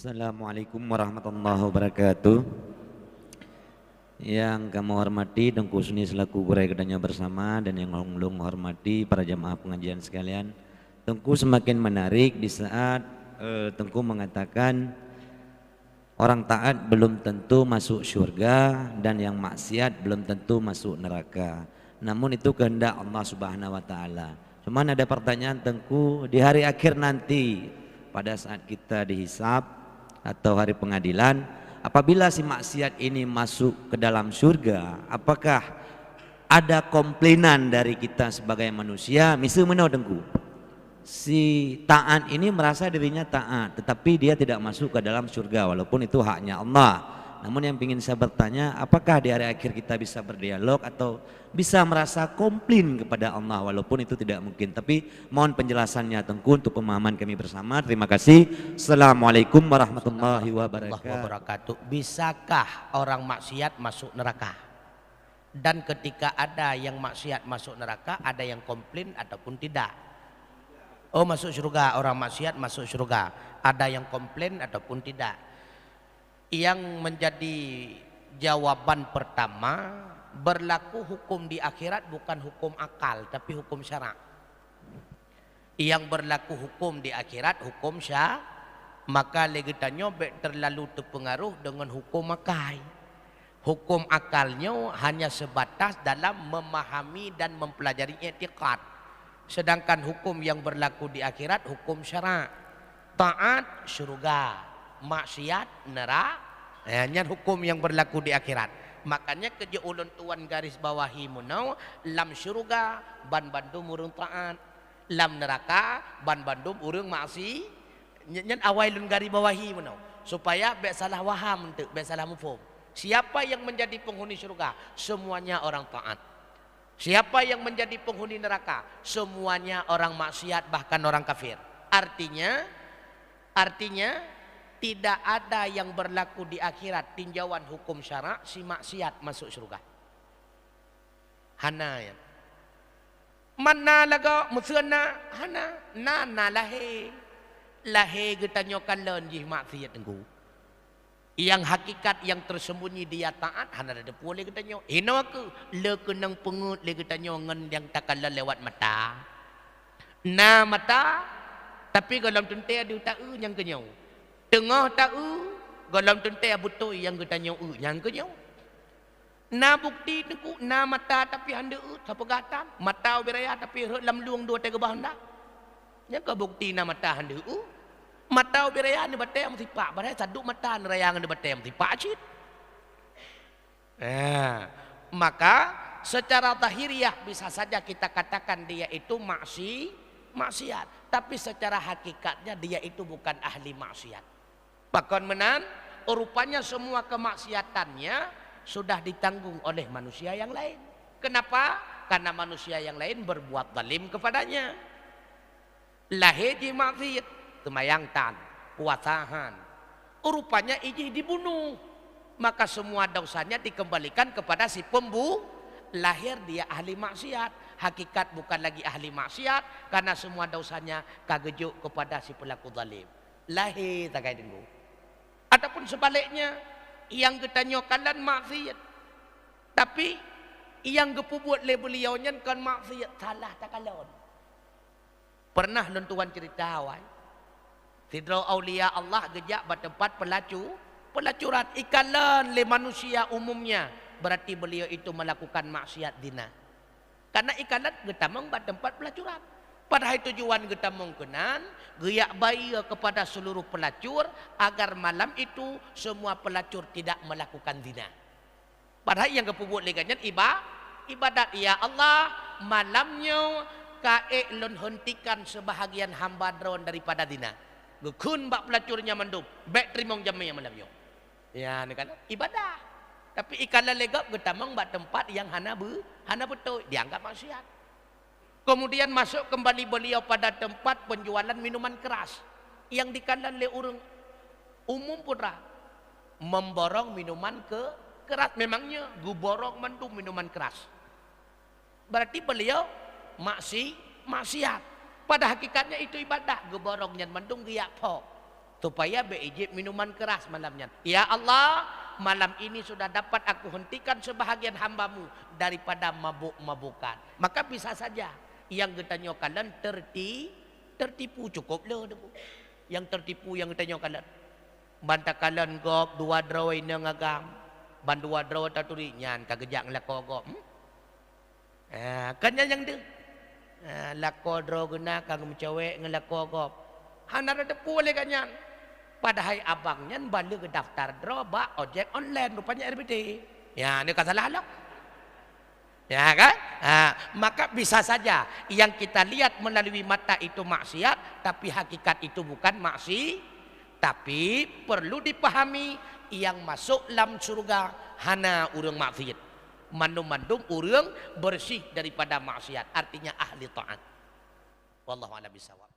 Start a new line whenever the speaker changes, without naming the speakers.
Assalamualaikum warahmatullahi wabarakatuh. Yang kami hormati Tengku Suni selaku Burai Kedanya bersama, dan yang long hormati para jamaah pengajian sekalian. Tengku semakin menarik di saat Tengku mengatakan orang taat belum tentu masuk surga dan yang maksiat belum tentu masuk neraka. Namun itu kehendak Allah Subhanahu wa taala. Cuman ada pertanyaan Tengku, di hari akhir nanti pada saat kita dihisab atau hari pengadilan, apabila si maksiat ini masuk ke dalam surga, apakah ada komplainan dari kita sebagai manusia? Misalnya Tengku, si taat ini merasa dirinya taat, tetapi dia tidak masuk ke dalam surga walaupun itu haknya Allah. Namun yang ingin saya bertanya, apakah di hari akhir kita bisa berdialog atau bisa merasa komplain kepada Allah walaupun itu tidak mungkin? Tapi mohon penjelasannya Tengku untuk pemahaman kami bersama. Terima kasih. Assalamualaikum warahmatullahi wabarakatuh.
Bisakah orang maksiat masuk neraka? Dan ketika ada yang maksiat masuk neraka, ada yang komplain ataupun tidak? Oh, masuk surga, orang maksiat masuk surga. Ada yang komplain ataupun tidak? Yang menjadi jawaban pertama, berlaku hukum di akhirat bukan hukum akal tapi hukum syara'. Yang berlaku hukum di akhirat hukum syara', maka legitannya terlalu terpengaruh dengan hukum akal. Hukum akalnya hanya sebatas dalam memahami dan mempelajari i'tiqad. Sedangkan hukum yang berlaku di akhirat hukum syara'. Taat surga, maksiat neraka. Hanya hukum yang berlaku di akhirat. Makanya kerja ulun tuan garis bawahi munau, lam syurga ban bandum urung taat, lam neraka ban bandum urung maksi. Nyen awai lun garis bawahi munau supaya bek salah waham untuk bek salah mufhum. Siapa yang menjadi penghuni surga? Semuanya orang taat. Siapa yang menjadi penghuni neraka? Semuanya orang maksiat, bahkan orang kafir. Artinya tidak ada yang berlaku di akhirat tinjauan hukum syara' si maksiat masuk surga. Hana ya. Mana laga musana hana nana lahe kita nyokan lenjih maksiat Tengku. Yang hakikat yang tersembunyi dia taat hana ada boleh kita nyok. Hina aku le kenang pengut le kita nyongen yang takkan lewat mata. Na mata tapi kalau tentu ada tak yang kenyau. Tengah tahu dalam tentai betul yang kita nyau yang kenyau. Na bukti Tengku, na mata tapi handa siapa gatan, mata beraya tapi lam luang dua tiga bahan dah. Yang ke bukti na mata handa mata beraya ni batai yang tipak, beraya saduk mata neraya ni batai yang tipak cit. Maka secara zahiriah bisa saja kita katakan dia itu maksiat, tapi secara hakikatnya dia itu bukan ahli maksiat. Bahkan menan, rupanya semua kemaksiatannya sudah ditanggung oleh manusia yang lain. Kenapa? Karena manusia yang lain berbuat zalim kepadanya. Lahir di maksiat, temayangtan, puasahan. Rupanya iji dibunuh. Maka semua dosanya dikembalikan kepada si pembunuh. Lahir dia ahli maksiat. Hakikat bukan lagi ahli maksiat karena semua dosanya kagejuk kepada si pelaku zalim. Lahir tak kait Tengku. Ataupun sebaliknya, yang kita nyokalan maksiat, tapi yang gepubuat le beliau nyen kan maksiat salah tak kalon. Pernah lentuan cerita awal, Sidro Aulia Allah gejak bertempat pelacuran ikalan le manusia umumnya, berarti beliau itu melakukan maksiat dina. Karena ikalan getamang bertempat pelacuran. Padahal tujuan kita mengkenan geyak bayi kepada seluruh pelacur agar malam itu semua pelacur tidak melakukan zina. Padahal yang kepubuat leganya ibadat ya Allah, malamnya kae lon hentikan sebahagian hamba drone daripada zina. Gekun bak pelacurnya mendum, bek terimong jamnya malamnya. Ya, ni kan ibadah. Tapi ikala legap kita mong bak tempat yang hana betul dianggap maksiat. Kemudian masuk kembali beliau pada tempat penjualan minuman keras yang dikalan oleh orang umum putra memborong minuman keras. Memangnya guborong mendung minuman keras. Berarti beliau maksiat. Pada hakikatnya itu ibadah. Guborong yang mendung giyak po. supaya beijib minuman keras malamnya. Ya Allah, malam ini sudah dapat aku hentikan sebahagian hambamu daripada mabuk-mabukan. Maka bisa saja yang getanya kalian tertipu cukup lah. Yang tertipu yang getanya kalian. Banta kalian gop dua draw ini ngagang. Ban dua draw taturi nyan kagejak ngelako gop. Kanya yang dia. Lako draw guna kagum cewek ngelako gop. Hana tepu oleh kanyan. Padahal abangnya balik ke daftar draw ba ojek online rupanya RBT. Ya, ini salah lah. Ya kan? Maka bisa saja yang kita lihat melalui mata itu maksiat, tapi hakikat itu bukan maksiat. Tapi perlu dipahami yang masuk dalam surga hana urang maksiat. Mandum-mandum urang bersih daripada maksiat. Artinya ahli taat. Wallahu a'lam bishawab.